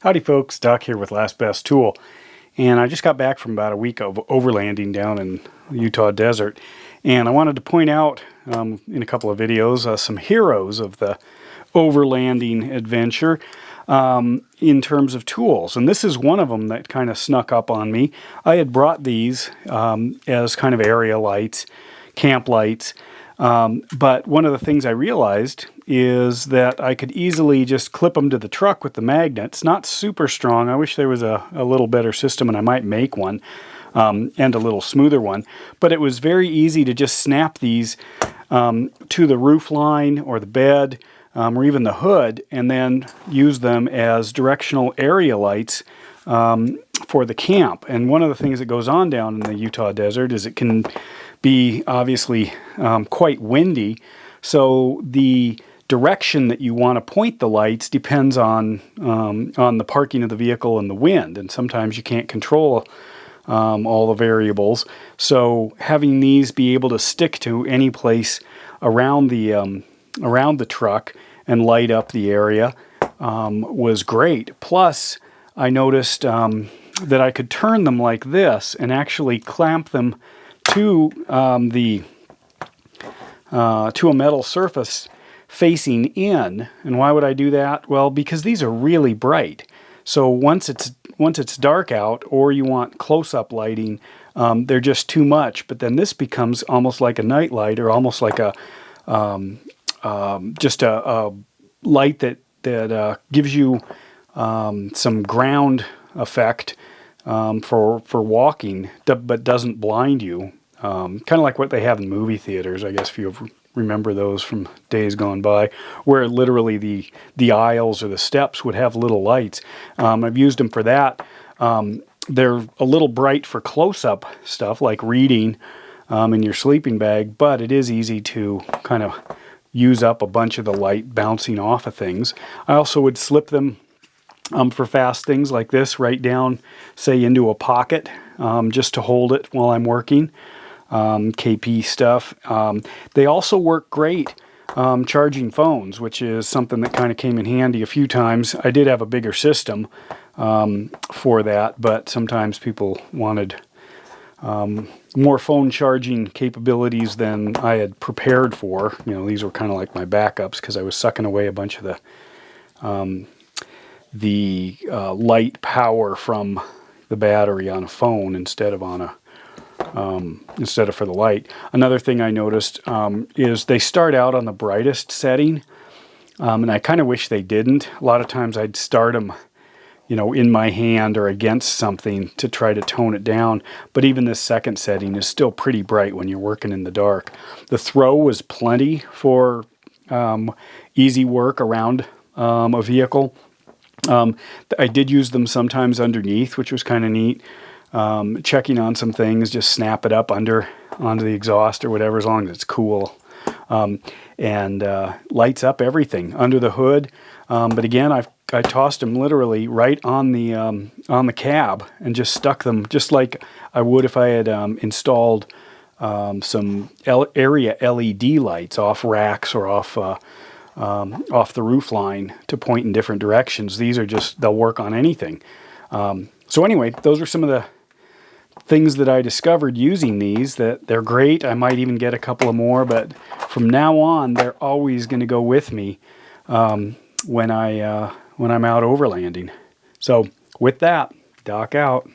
Howdy folks, Doc here with Last Best Tool, and I just got back from about a week of overlanding down in the Utah desert, and I wanted to point out in a couple of videos some heroes of the overlanding adventure in terms of tools, and this is one of them that kind of snuck up on me. I had brought these as kind of area lights, camp lights, but one of the things I realized is that I could easily just clip them to the truck with the magnets. Not super strong. I wish there was a little better system, and I might make one, and a little smoother one. But it was very easy to just snap these to the roof line or the bed or even the hood, and then use them as directional area lights for the camp. And one of the things that goes on down in the Utah desert is it can be obviously quite windy, so the direction that you want to point the lights depends on the parking of the vehicle and the wind, and sometimes you can't control all the variables. So having these be able to stick to any place around the truck and light up the area was great. Plus, I noticed that I could turn them like this and actually clamp them to to a metal surface facing in. And why would I do that? Well, because these are really bright. So once it's dark out, or you want close-up lighting, they're just too much. But then this becomes almost like a night light, or almost like a just a light that gives you some ground effect for walking, but doesn't blind you. Kind of like what they have in movie theaters, I guess, if you remember those from days gone by, where literally the aisles or the steps would have little lights. I've used them for that. They're a little bright for close-up stuff like reading in your sleeping bag, but it is easy to kind of use up a bunch of the light bouncing off of things. I also would slip them for fast things like this right down, say, into a pocket, just to hold it while I'm working. KP stuff. They also work great charging phones, which is something that kind of came in handy a few times. I did have a bigger system for that, but sometimes people wanted more phone charging capabilities than I had prepared for. You know, these were kind of like my backups because I was sucking away a bunch of the light power from the battery on a phone instead of for the light. Another thing I noticed is they start out on the brightest setting, and I kind of wish they didn't. A lot of times I'd start them, you know, in my hand or against something to try to tone it down. But even this second setting is still pretty bright when you're working in the dark. The throw was plenty for easy work around a vehicle. I did use them sometimes underneath, which was kind of neat. Checking on some things, just snap it up onto the exhaust or whatever, as long as it's cool, and lights up everything under the hood. But again, I tossed them literally right on the cab and just stuck them just like I would if I had installed some area LED lights off racks or off the roof line to point in different directions. These are they'll work on anything. So anyway, those are some of the things that I discovered using these, that they're great. I might even get a couple of more, but from now on, they're always going to go with me when I'm out overlanding. So with that, Doc out.